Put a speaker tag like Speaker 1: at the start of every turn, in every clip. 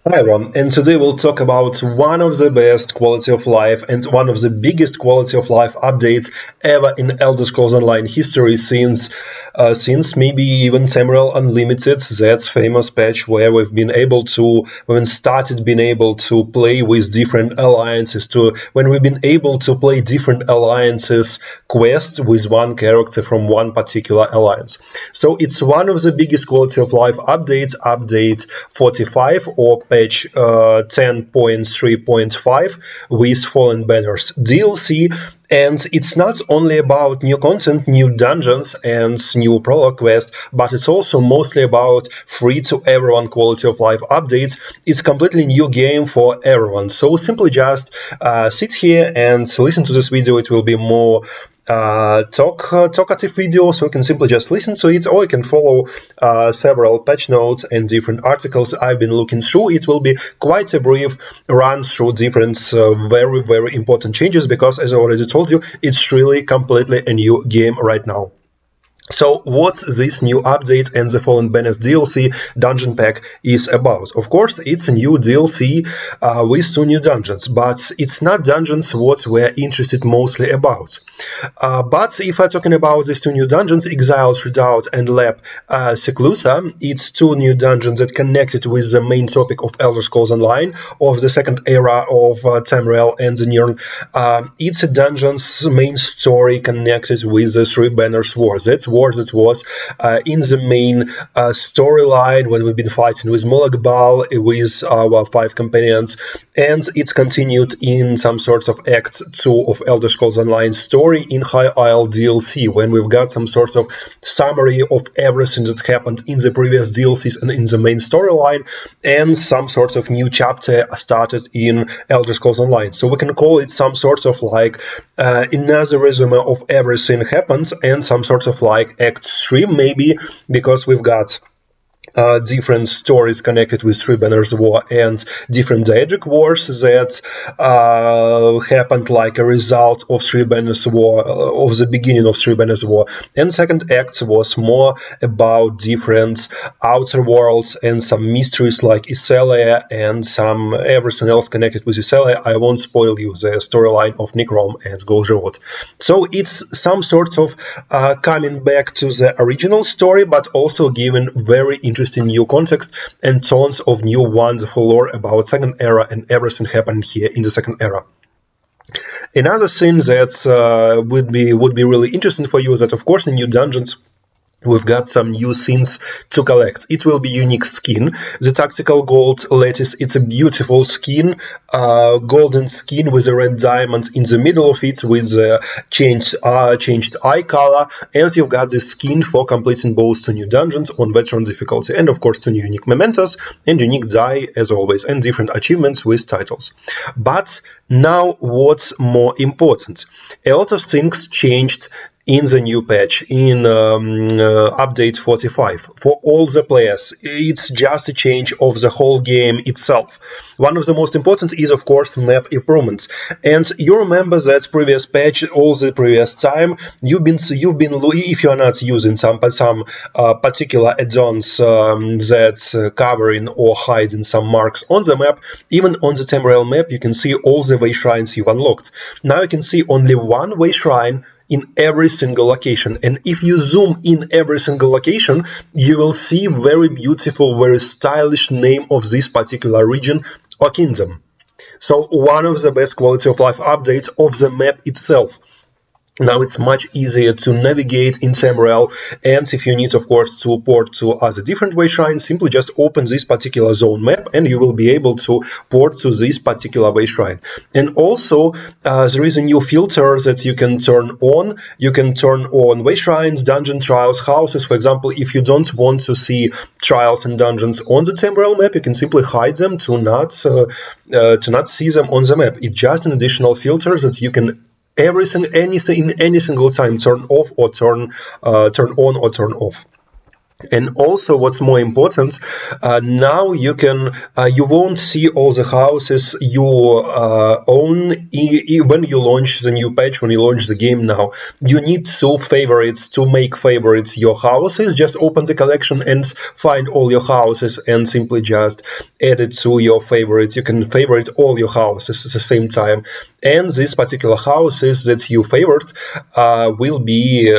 Speaker 1: Hi everyone, and today we'll talk about one of the best quality of life and one of the biggest quality of life updates ever in Elder Scrolls Online history since maybe even Tamriel Unlimited, that famous patch where we've started being able to play with different alliances, when we've been able to play different alliances quests with one character from one particular alliance. So it's one of the biggest quality of life updates, update 45 or patch 10.3.5 with Fallen Banners DLC. And it's not only about new content, new dungeons, and new prologue quest, but it's also mostly about free-to-everyone quality of life updates. It's a completely new game for everyone. So simply just sit here and listen to this video. It will be more talkative video, so you can simply just listen to it, or you can follow several patch notes and different articles I've been looking through. It will be quite a brief run through different very important changes, because as I already told you, it's really completely a new game right now. So what this new update and the Fallen Banners DLC dungeon pack is about? Of course, it's a new DLC with 2 new dungeons, but it's not dungeons what we're interested mostly about. But if I'm talking about these 2 new dungeons, Exiles Redoubt and Lab Seclusa, it's 2 new dungeons that connected with the main topic of Elder Scrolls Online, of the second era of Tamriel and the Nirn. It's a dungeon's main story connected with the 3 Banners War. That was in the main storyline when we've been fighting with Molagbal, with our 5 companions, and it continued in some sort of Act 2 of Elder Scrolls Online story in High Isle DLC, when we've got some sort of summary of everything that happened in the previous DLCs and in the main storyline, and some sort of new chapter started in Elder Scrolls Online. So we can call it some sort of like another resume of everything happens, and some sort of like Act 3 maybe, because we've got different stories connected with 3 Banners War and different Daedric Wars that happened like a result of 3 Banners War, of the beginning of 3 Banners War. And second act was more about different outer worlds and some mysteries like Iselia and some everything else connected with Iselia. I won't spoil you the storyline of Necrom and Golgerot. So it's some sort of coming back to the original story, but also given very interesting new context and tons of new wonderful lore about second era and everything happened here in the second era. Another thing that would be really interesting for you is that, of course, in new dungeons we've got some new things to collect. It will be unique skin. The tactical gold lattice, it's a beautiful skin, golden skin with a red diamond in the middle of it, with changed eye color, and you've got the skin for completing both 2 new dungeons on veteran difficulty, and of course 2 new unique mementos and unique die as always, and different achievements with titles. But now what's more important? A lot of things changed in the new patch, in update 45. For all the players, it's just a change of the whole game itself. One of the most important is, of course, map improvements. And you remember that previous patch, all the previous time, you've been if you are not using some particular add-ons that covering or hiding some marks on the map, even on the Tamriel map, you can see all the way shrines you've unlocked. Now you can see only one way shrine in every single location, and if you zoom in every single location, you will see very beautiful, very stylish name of this particular region or kingdom. So one of the best quality of life updates of the map itself. Now it's much easier to navigate in Tamriel, and if you need, of course, to port to other different way shrines, simply just open this particular zone map and you will be able to port to this particular way shrine. And also, there is a new filter that you can turn on. You can turn on way shrines, dungeon trials, houses. For example, if you don't want to see trials and dungeons on the Tamriel map, you can simply hide them to not see them on the map. It's just an additional filter that you can anything, any single time turn off or turn on or turn off. And also, what's more important, now you won't see all the houses you own when you launch the new patch, when you launch the game now. You need to make favorites your houses. Just open the collection and find all your houses and simply just add it to your favorites. You can favorite all your houses at the same time. And these particular houses that you favored will be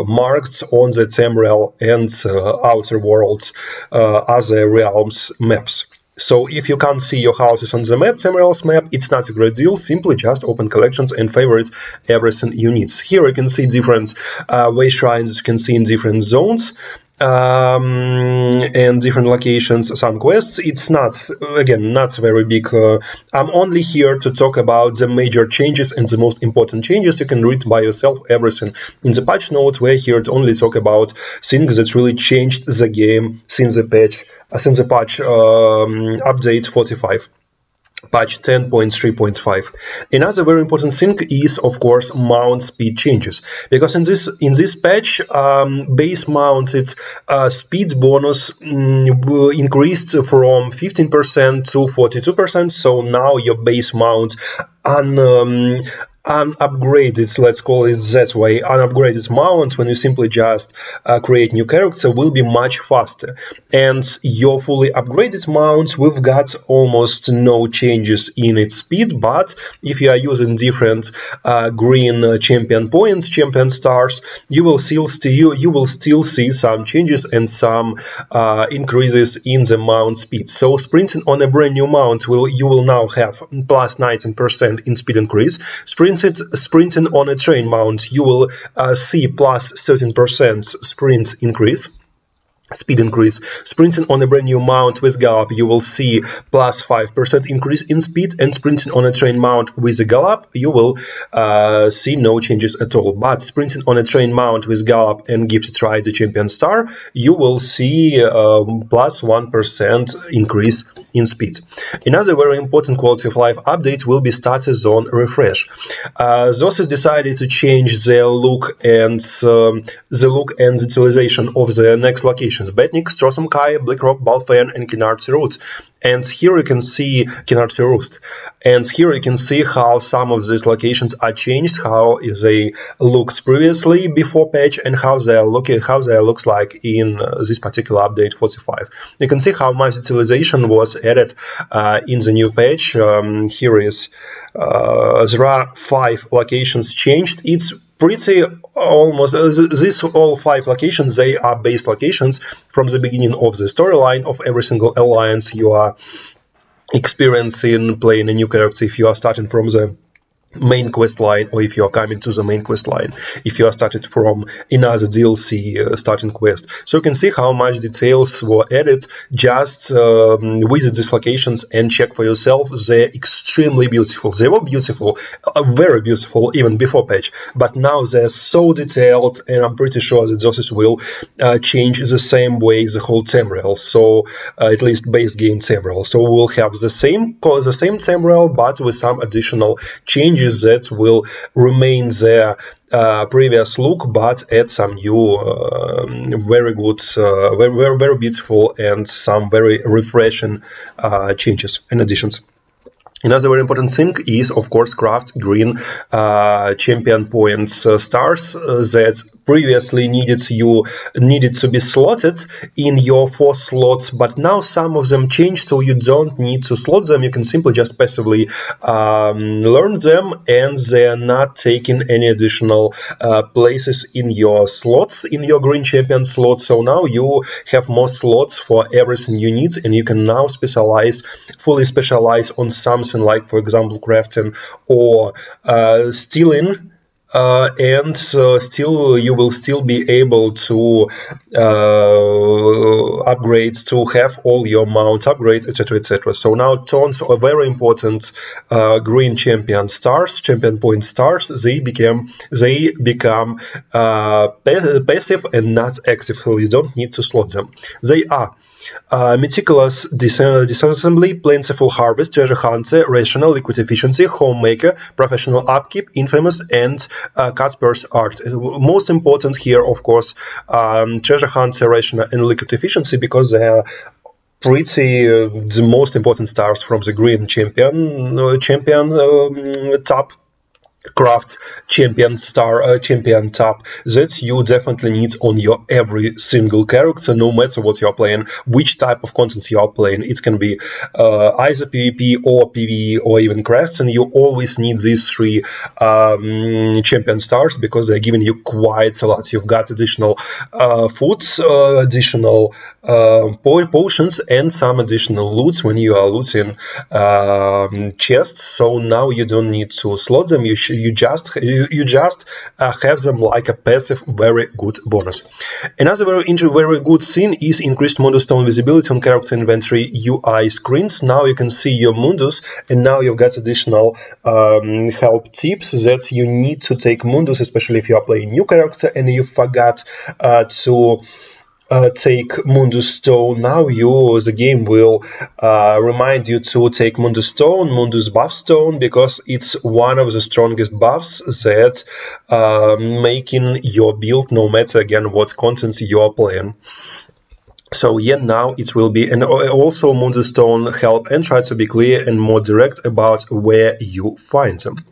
Speaker 1: marked on the Temporal and Outer Worlds other realms maps. So if you can't see your houses on the map, Temporal's map, it's not a great deal. Simply just open collections and favorite everything you need. Here you can see different way shrines you can see in different zones. And different locations, some quests. It's not, again, not very big. I'm only here to talk about the major changes and the most important changes. You can read by yourself everything in the patch notes. We're here to only talk about things that really changed the game since the patch update 45. Patch 10.3.5. Another very important thing is, of course, mount speed changes, because in this patch, base mounted speed bonus increased from 15% to 42%. So now your base mount unupgraded, let's call it that way, unupgraded mount, when you simply just create new character, will be much faster. And your fully upgraded mount, we've got almost no changes in its speed, but if you are using different green champion points, champion stars, you will still see some changes and some increases in the mount speed. So sprinting on a brand new mount, you will now have plus 19% in speed increase. Sprinting on a train mount, you will see plus 13% speed increase. Sprinting on a brand new mount with gallop, you will see plus 5% increase in speed, and sprinting on a train mount with a gallop, you will see no changes at all. But sprinting on a train mount with gallop and gifted ride the champion star, you will see plus 1% increase in speed. Another very important quality of life update will be starter zone refresh. Zosis decided to change the look and utilization of the next locations: Betnik, Strossum Kai, Blackrock, Balfen, and Kinart's Root. And here you can see Kinart's Roost. And here you can see how some of these locations are changed, how they looked previously before patch, and how they looks like in this particular update 45. You can see how much utilization was added in the new patch. Here is there are 5 locations changed. It's pretty almost these all 5 locations, they are base locations from the beginning of the storyline of every single alliance you are experiencing playing a new character. If you are starting from the main quest line, or if you are coming to the main quest line, if you are started from another DLC starting quest. So you can see how much details were added. Just visit these locations and check for yourself. They're extremely beautiful. They were beautiful, very beautiful even before patch, but now they're so detailed, and I'm pretty sure that Zosis will change the same way the whole Temporal, so at least base game Temporal. So we'll have the same Temporal, but with some additional changes that will remain their previous look, but add some new, very good, very beautiful, and some very refreshing changes and additions. Another very important thing is, of course, craft green champion points stars that previously needed to be slotted in your 4 slots, but now some of them changed, so you don't need to slot them. You can simply just passively learn them, and they're not taking any additional places in your slots, in your green champion slot. So now you have more slots for everything you need, and you can now fully specialize on something like, for example, crafting or stealing, and you will still be able to upgrade, to have all your mounts upgrades, etc., etc. So now tons of very important green champion point stars, they become passive and not active, so you don't need to slot them. They are Meticulous disassembly, plentiful harvest, treasure hunter, rational, liquid efficiency, homemaker, professional upkeep, infamous, and Cuthbert's art. Most important here, of course, treasure hunter, rational, and liquid efficiency, because they are pretty the most important stars from the green champion top craft champion star champion tab that you definitely need on your every single character, no matter what you're playing, which type of content you are playing. It can be either PvP or PvE or even crafts, and you always need these three champion stars because they're giving you quite a lot. You've got additional foods, additional potions, and some additional loots when you are looting chests. So now you don't need to slot them. You just have them like a passive, very good bonus. Another very good thing is increased Mundus Stone visibility on character inventory UI screens. Now you can see your Mundus, and now you've got additional help tips that you need to take Mundus, especially if you are playing new character and you forgot to take Mundus Stone. Now the game will remind you to take Mundus Stone, Mundus Buff Stone, because it's one of the strongest buffs that making your build, no matter again what content you are playing. So yeah, now it will be, and also Mundus Stone help and try to be clear and more direct about where you find them.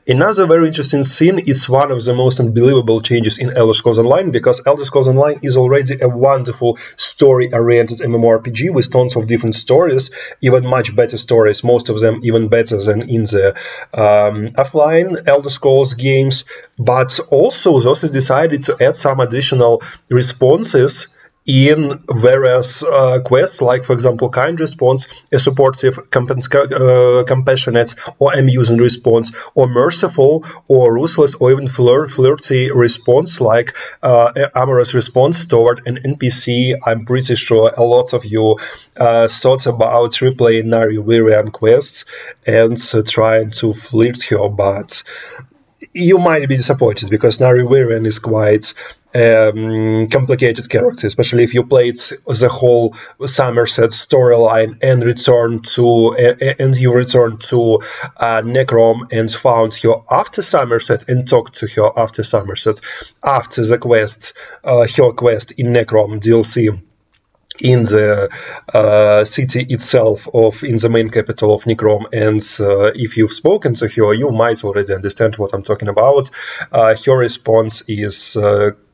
Speaker 1: Another very interesting thing is one of the most unbelievable changes in Elder Scrolls Online, because Elder Scrolls Online is already a wonderful story-oriented MMORPG with tons of different stories, even much better stories, most of them even better than in the offline Elder Scrolls games, but also those decided to add some additional responses in various quests, like for example kind response, a supportive, compassionate or amusing response, or merciful or ruthless or even flirty response, like amorous response toward an NPC. I'm pretty sure a lot of you thought about replaying Nari quests and trying to flirt her, but you might be disappointed because Nari is quite complicated character, especially if you played the whole Somerset storyline and you return to Necrom and found her after Somerset and talked to her after Somerset, after the quest, her quest in Necrom DLC in the city itself, in the main capital of Necrom, and if you've spoken to her, you might already understand what I'm talking about. Her response is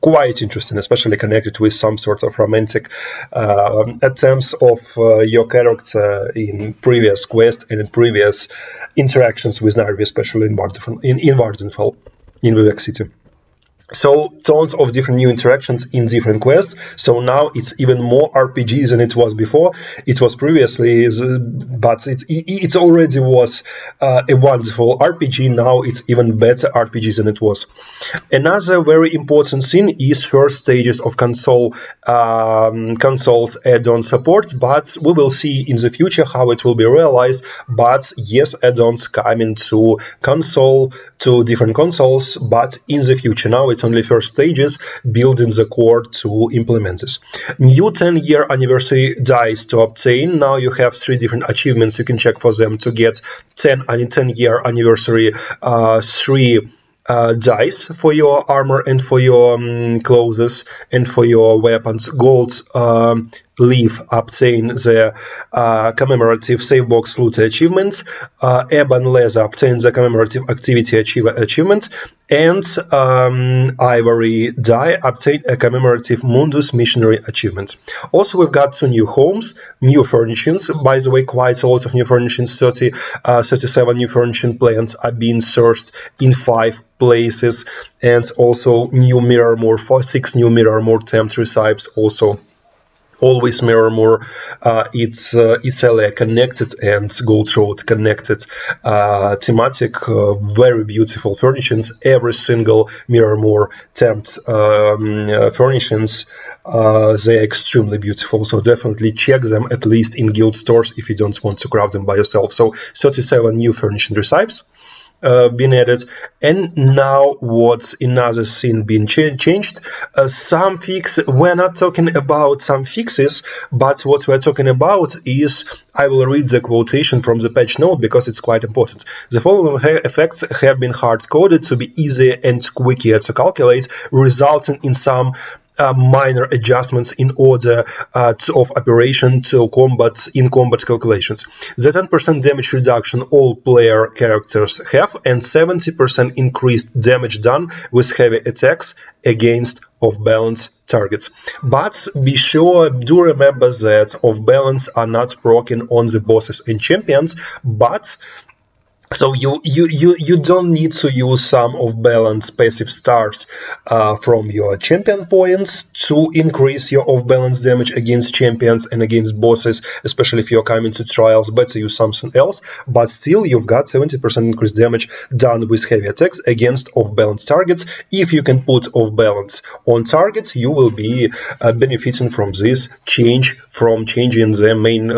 Speaker 1: quite interesting, especially connected with some sort of romantic attempts of your character in previous quest and in previous interactions with Narvi, especially in Vardenfell, in Vivek City. So tons of different new interactions in different quests. So now it's even more RPG than it was before. It was previously, but it already was a wonderful RPG. Now it's even better RPG than it was. Another very important thing is first stages of consoles add-on support, but we will see in the future how it will be realized. But yes, add-ons coming to different consoles, but in the future. Now it's only first stages, building the core to implement this. New 10-year anniversary dice to obtain. Now you have 3 different achievements you can check for them to get 10-year anniversary 3 dice for your armor and for your clothes and for your weapons. Gold leaf obtain the commemorative save box loot achievements. Ebon leather obtain the commemorative activity achievement, and ivory dye obtain a commemorative Mundus missionary achievement. Also, we've got 2 new homes, new furnishings. By the way, quite a lot of new furnishings. 37 new furnishing plans are being sourced in 5 places, and also new mirror more for 6 new mirror more temp recipes. Also always mirror more, it's Italia connected and Gold Road connected thematic, very beautiful furnishings. Every single mirror more temp furnishings, they're extremely beautiful, so definitely check them at least in guild stores if you don't want to grab them by yourself. So 37 new furnishing recipes. been added. And now what's another thing being changed? Some fix. We're not talking about some fixes, but what we're talking about is, I will read the quotation from the patch note because it's quite important. The following effects have been hard-coded to be easier and quicker to calculate, resulting in some minor adjustments in order of operation to combat in combat calculations. The 10% damage reduction all player characters have, and 70% increased damage done with heavy attacks against off-balance targets. But be sure, do remember that off-balance are not broken on the bosses and champions, but so you don't need to use some off-balance passive stars from your champion points to increase your off-balance damage against champions and against bosses, especially if you're coming to trials. Better use something else, but still you've got 70% increased damage done with heavy attacks against off-balance targets. If you can put off-balance on targets, you will be benefiting from this change, from changing the main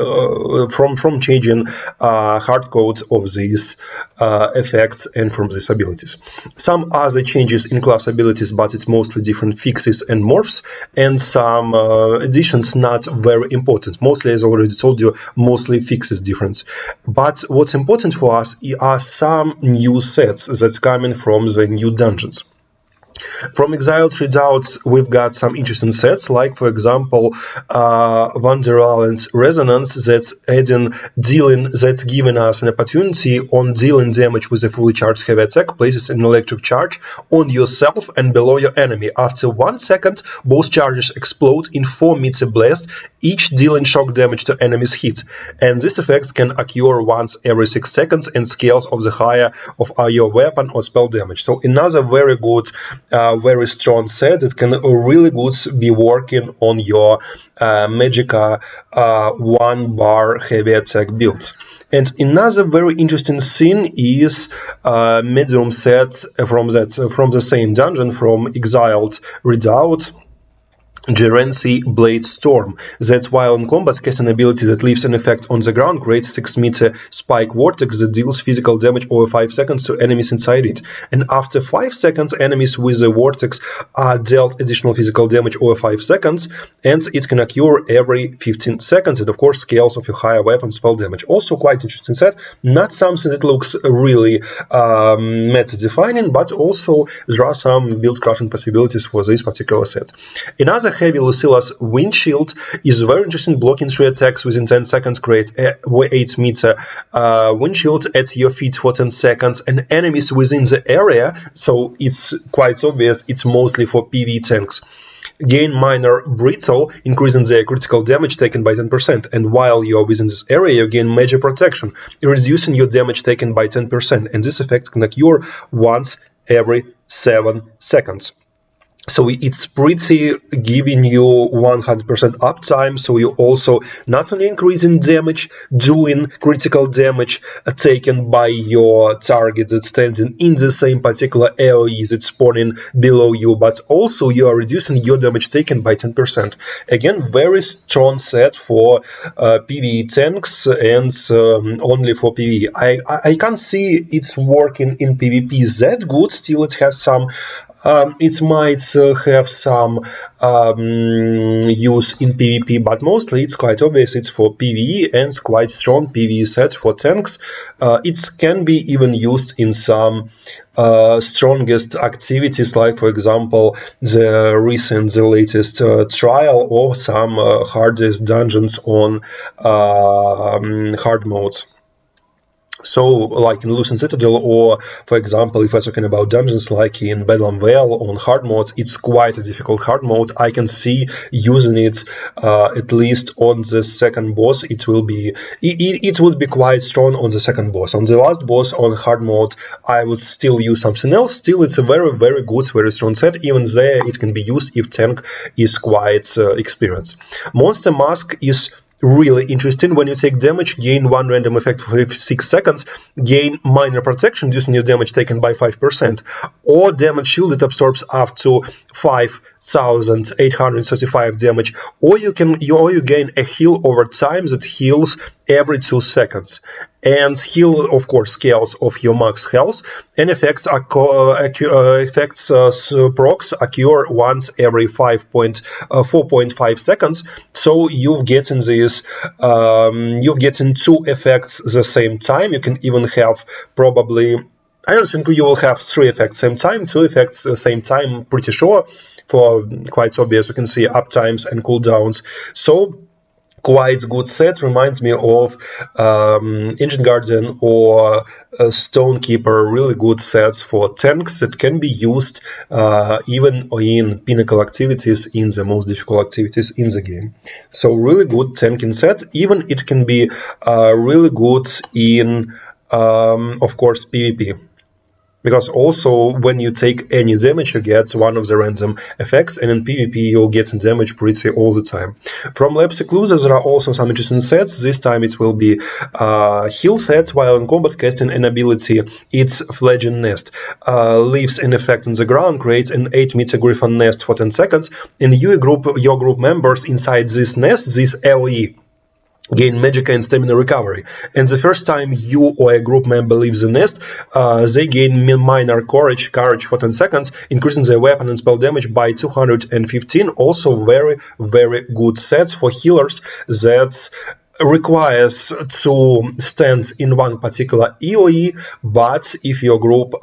Speaker 1: from changing hard codes of these effects and from these abilities. Some other changes in class abilities, but it's mostly different fixes and morphs, and some additions not very important. Mostly, as I already told you, mostly fixes difference. But what's important for us are some new sets that's coming from the new dungeons. From Exiled Redoubts, we've got some interesting sets, like, for example, Wandererland's Resonance, that's giving us an opportunity on dealing damage with a fully charged heavy attack, places an electric charge on yourself and below your enemy. After 1 second, both charges explode in 4-meter blast, each dealing shock damage to enemies hit. And this effect can occur once every 6 seconds and scales of the higher of your weapon or spell damage. So another very good very strong set that can really good be working on your Magicka 1-bar heavy attack builds. And another very interesting thing is medium set from the same dungeon, from Exiled Redoubt, Gerency Blade Storm. That's while in combat, cast an ability that leaves an effect on the ground, creates a 6-meter spike vortex that deals physical damage over 5 seconds to enemies inside it. And after 5 seconds, enemies with the vortex are dealt additional physical damage over 5 seconds, and it can occur every 15 seconds. And of course, scales of your higher weapon spell damage. Also quite interesting set. Not something that looks really meta-defining, but also there are some build crafting possibilities for this particular set. Another heavy Lucilla's Windshield is very interesting, blocking 3 attacks within 10 seconds, create a 8-meter windshield at your feet for 10 seconds, and enemies within the area, so it's quite obvious it's mostly for PvE tanks, gain minor brittle, increasing their critical damage taken by 10%, and while you are within this area, you gain major protection, reducing your damage taken by 10%, and this effect can occur once every 7 seconds. So it's pretty giving you 100% uptime, so you also not only increasing damage, doing critical damage taken by your target that's standing in the same particular AoE that's spawning below you, but also you are reducing your damage taken by 10%. Again, very strong set for PvE tanks and only for PvE. I can't see it's working in PvP that good, still it has some it might have some use in PvP, but mostly it's quite obvious it's for PvE and quite strong PvE set for tanks. It can be even used in some strongest activities, like for example the latest trial, or some hardest dungeons on hard modes. So, like in Lucent Citadel, or for example, if we're talking about dungeons like in Bedlam Vale on hard modes, it's quite a difficult hard mode. I can see using it at least on the second boss. It would be quite strong on the second boss. On the last boss on hard mode, I would still use something else. Still, it's a very, very good, very strong set. Even there, it can be used if tank is quite experienced. Monster Mask is really interesting. When you take damage, gain 1 random effect for 6 seconds, gain minor protection, reducing your damage taken by 5%, or damage shield that absorbs up to 5 6,835 damage, or you gain a heal over time that heals every 2 seconds. And heal, of course, scales of your max health, and effects procs occur once every 4.5 seconds. So you've getting this, you've getting 2 effects at the same time. You can even have probably, I don't think you will have 3 effects same time, 2 effects at the same time, pretty sure, for quite obvious. You can see uptimes and cooldowns. So quite good set, reminds me of Ancient Guardian or Stonekeeper, really good sets for tanks that can be used even in pinnacle activities, in the most difficult activities in the game. So really good tanking set. Even it can be really good in, of course, PvP. Because also when you take any damage, you get one of the random effects, and in PvP you'll get some damage pretty all the time. From Labs Exclusives there are also some interesting sets. This time it will be heal sets, while in combat casting an ability, it's Fledging Nest. Leaves an effect on the ground, creates an 8-meter griffin nest for 10 seconds, and your group members inside this nest, this AoE, gain magic and stamina recovery. And the first time you or a group member leaves the nest, they gain minor courage for 10 seconds, increasing their weapon and spell damage by 215. Also very, very good sets for healers that requires to stand in one particular AoE, but if your group,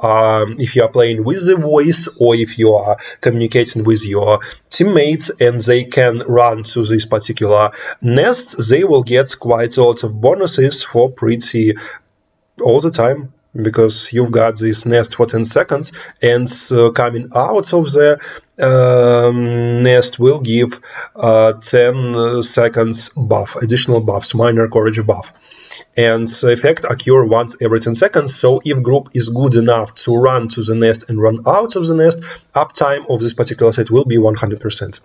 Speaker 1: if you are playing with the voice, or if you are communicating with your teammates and they can run to this particular nest, they will get quite a lot of bonuses for pretty all the time, because you've got this nest for 10 seconds, and coming out of the nest will give 10 seconds buff, additional buffs, minor courage buff. And the effect occur once every 10 seconds, so if group is good enough to run to the nest and run out of the nest, uptime of this particular set will be 100%.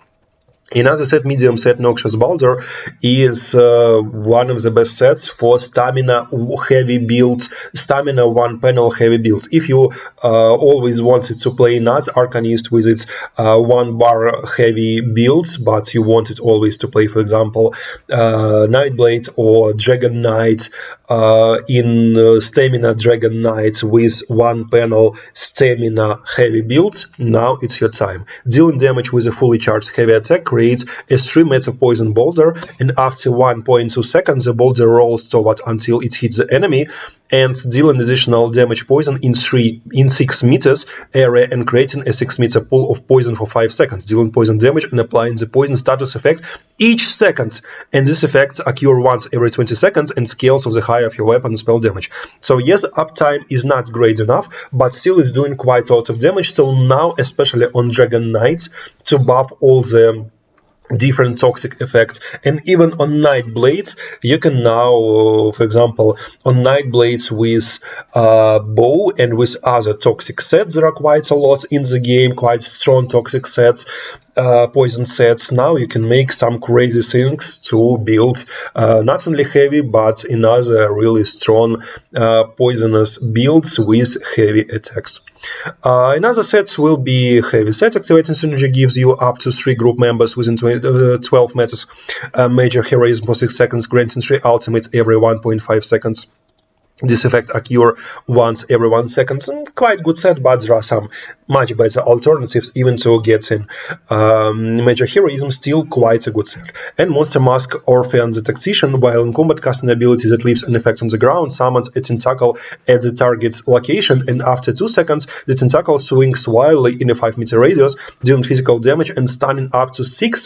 Speaker 1: Another set, medium set Noxious Boulder, is one of the best sets for stamina heavy builds, stamina one panel heavy builds. If you always wanted to play Naz Arcanist with its 1 bar heavy builds, but you wanted always to play, for example, Nightblade or Dragon Knight in stamina Dragon Knight with 1 panel stamina heavy builds, now it's your time. Dealing damage with a fully charged heavy attack creates a 3-meter poison boulder, and after 1.2 seconds the boulder rolls toward until it hits the enemy, and dealing additional damage poison in 6 meters area, and creating a 6-meter pool of poison for 5 seconds, dealing poison damage and applying the poison status effect each second, and this effect occur once every 20 seconds and scales of the higher of your weapon spell damage. So yes, uptime is not great enough, but still it's doing quite a lot of damage. So now, especially on Dragon Knights, to buff all the different toxic effects, and even on Night Blades, you can now, for example, on Night Blades with bow and with other toxic sets, there are quite a lot in the game, quite strong toxic sets, poison sets. Now you can make some crazy things to build not only heavy but in other really strong poisonous builds with heavy attacks. Another sets will be heavy set. Activating synergy gives you up to 3 group members within 12 meters major heroism for 6 seconds, granting 3 ultimates every 1.5 seconds. This effect occur once every 1 second. Quite good set, but there are some much better alternatives even to getting major heroism. Still quite a good set. And Monster Mask Orphean the Tactician, while in combat casting ability that leaves an effect on the ground, summons a tentacle at the target's location, and after 2 seconds the tentacle swings wildly in a 5-meter radius, dealing physical damage and stunning up to 6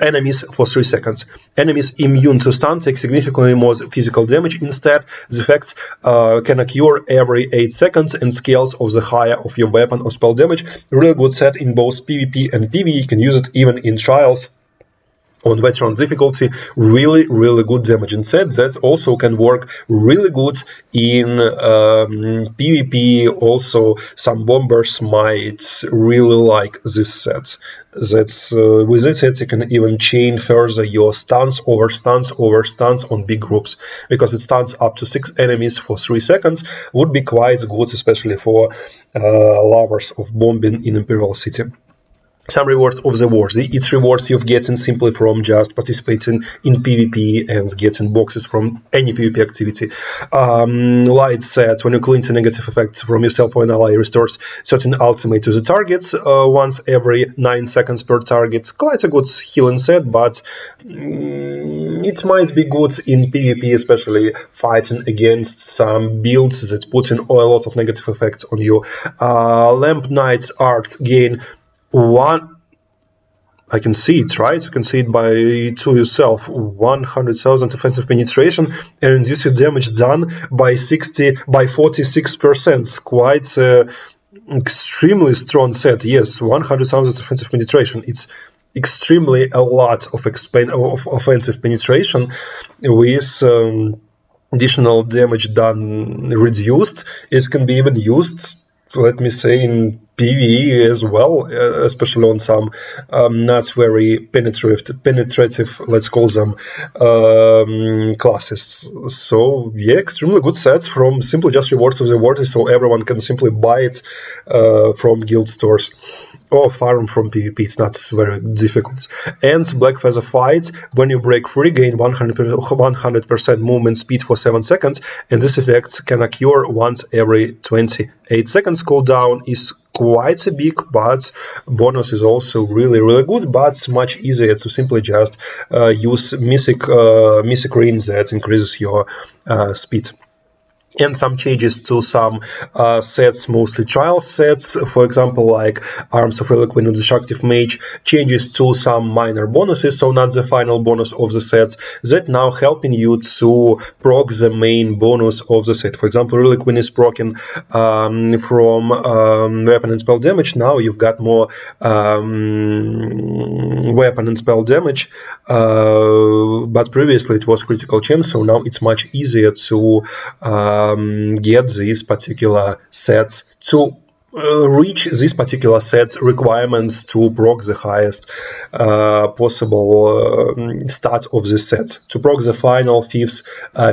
Speaker 1: enemies for 3 seconds. Enemies immune to stun take significantly more physical damage. Instead, the effects can occur every 8 seconds and scales of the higher of your weapon or spell damage. Really good set in both PvP and PvE. You can use it even in trials on veteran difficulty. Really good damaging set that also can work really good in PvP. Also, some bombers might really like this set. That's with this set you can even chain further your stuns over stuns on big groups, because it stuns up to 6 enemies for 3 seconds. Would be quite good, especially for lovers of bombing in Imperial City. some rewards of the wars. It's rewards you're getting simply from just participating in PvP and getting boxes from any PvP activity. Light sets, when you cleanse a negative effects from yourself or an ally, restores certain ultimate to the targets once every 9 seconds per target. Quite a good healing set, but it might be good in PvP, especially fighting against some builds that put in a lot of negative effects on you. Lamp Knight's Art gain one. I can see it, right? You can see it to yourself. 100,000 offensive penetration and reduce your damage done by 46%. Quite extremely strong set. Yes, 100,000 offensive penetration. It's extremely a lot of offensive penetration with additional damage done reduced. It can be even used, let me say, in PvE as well, especially on some not very penetrative, let's call them, classes. So yeah, extremely good sets from simply just rewards of the warders, so everyone can simply buy it from guild stores or farm from PvP. It's not very difficult. And Black Feather Fight, when you break free, gain 100% movement speed for 7 seconds, and this effect can occur once every 28 seconds. Cooldown is quite a big, but bonus is also really good, but much easier to simply just use Mythic Ring that increases your speed. And some changes to some sets, mostly trial sets, for example, like Arms of Eloquent and Destructive Mage, changes to some minor bonuses, so not the final bonus of the sets, that now helping you to proc the main bonus of the set. For example, Eloquent is proccing from weapon and spell damage. Now you've got more weapon and spell damage, but previously it was critical chance, so now it's much easier to get these particular sets, to reach this particular set requirements to proc the highest possible stat of the set, to proc the final 5th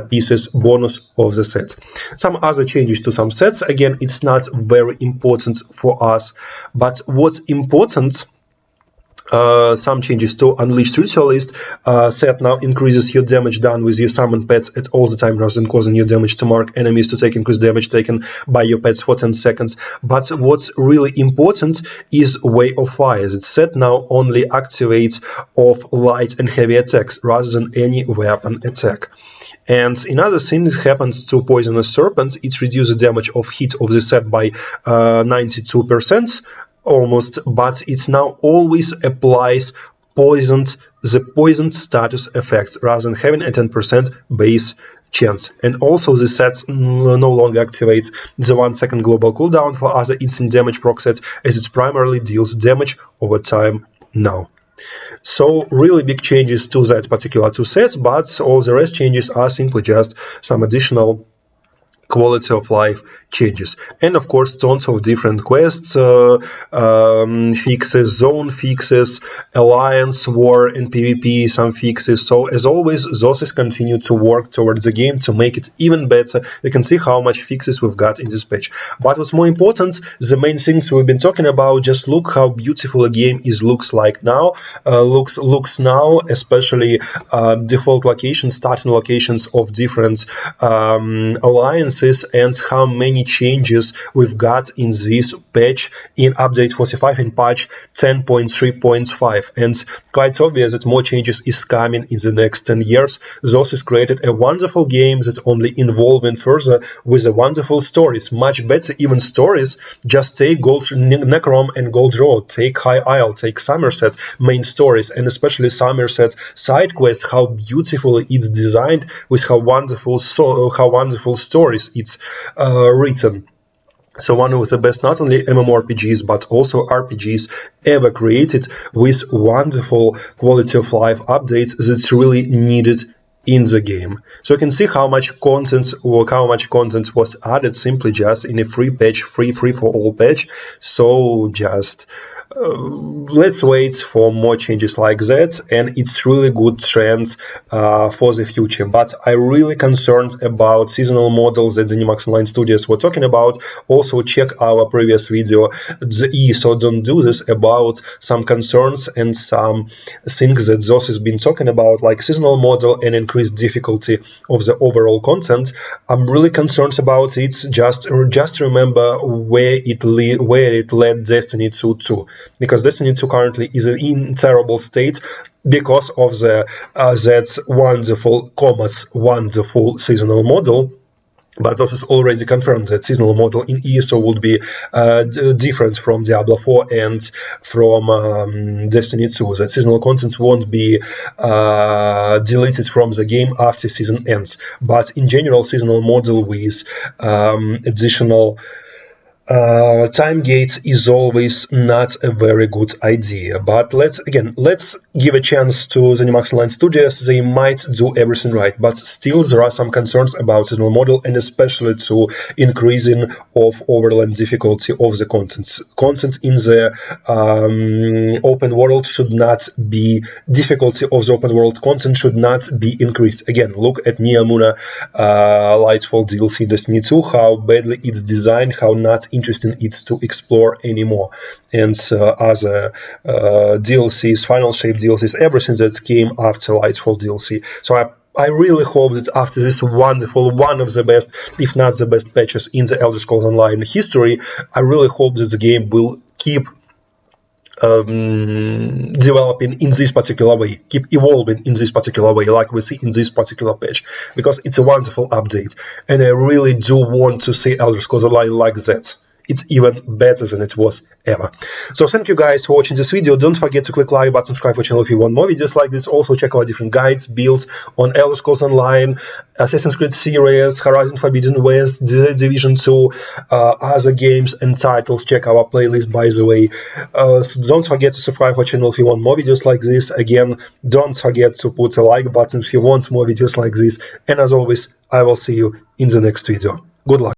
Speaker 1: pieces bonus of the set. Some other changes to some sets, again, it's not very important for us, but what's important, some changes to Unleashed Ritualist. Set now increases your damage done with your summoned pets at all the time, rather than causing your damage to mark enemies to take increased damage taken by your pets for 10 seconds. But what's really important is Way of Fire. That set now only activates of light and heavy attacks rather than any weapon attack. And another thing that happens to Poisonous Serpent, it reduces the damage of hit of the set by 92%. Almost, but it now always applies the poisoned status effect rather than having a 10% base chance. And also the sets no longer activates the 1 second global cooldown for other instant damage proc sets, as it primarily deals damage over time now. So really big changes to that particular 2 sets, but all the rest changes are simply just some additional quality of life changes. And of course tons of different quests, fixes, zone fixes, alliance, war and PvP, some fixes. So as always, those continue to work towards the game to make it even better. You can see how much fixes we've got in this patch. But what's more important, the main things we've been talking about, just look how beautiful a game looks like now, looks now, especially default locations, starting locations of different alliances, and how many changes we've got in this patch in update 45 in patch 10.3.5. And quite obvious that more changes is coming in the next 10 years. Those has created a wonderful game that only evolving further with a wonderful stories, much better even stories. Just take Gold Necrom and Gold Road, take High Isle, take Somerset main stories, and especially Somerset side quest, how beautifully it's designed, with how wonderful stories it's written. So one of the best not only MMORPGs but also RPGs ever created, with wonderful quality of life updates that's really needed in the game. So you can see how much content was added simply just in a free patch, free for all patch. So just let's wait for more changes like that, and it's really good trend for the future. But I'm really concerned about seasonal models that the Zenimax Online Studios were talking about. Also check our previous video, the ESO don't do this, about some concerns and some things that ZOS has been talking about, like seasonal model and increased difficulty of the overall content. I'm really concerned about it. Just remember where it led Destiny 2 to, because Destiny 2 currently is in terrible state because of the that wonderful seasonal model. But this is already confirmed that seasonal model in ESO would be different from Diablo 4 and from Destiny 2. That seasonal content won't be deleted from the game after season ends. But in general, seasonal model with additional time gates is always not a very good idea. But let's give a chance to the Zenimax Online Studios. They might do everything right, but still there are some concerns about seasonal model, and especially to increasing of overland difficulty of the content. Content in the open world should not be, difficulty of the open world content should not be increased. Again, look at Miyamura Lightfall DLC Destiny 2, how badly it's designed, how not interesting it's to explore anymore. And other DLCs, Final Shape DLCs, everything that came after Lightfall DLC. So I really hope that after this wonderful, one of the best, if not the best patches in the Elder Scrolls Online history, I really hope that the game will keep developing in this particular way, keep evolving in this particular way, like we see in this particular patch, because it's a wonderful update, and I really do want to see Elder Scrolls Online like that. It's even better than it was ever. So thank you guys for watching this video. Don't forget to click like button, subscribe for channel if you want more videos like this. Also check out different guides, builds on Elder Scrolls Online, Assassin's Creed series, Horizon Forbidden West, The Division 2, other games and titles. Check our playlist, by the way. So don't forget to subscribe for channel if you want more videos like this. Again, don't forget to put a like button if you want more videos like this. And as always, I will see you in the next video. Good luck.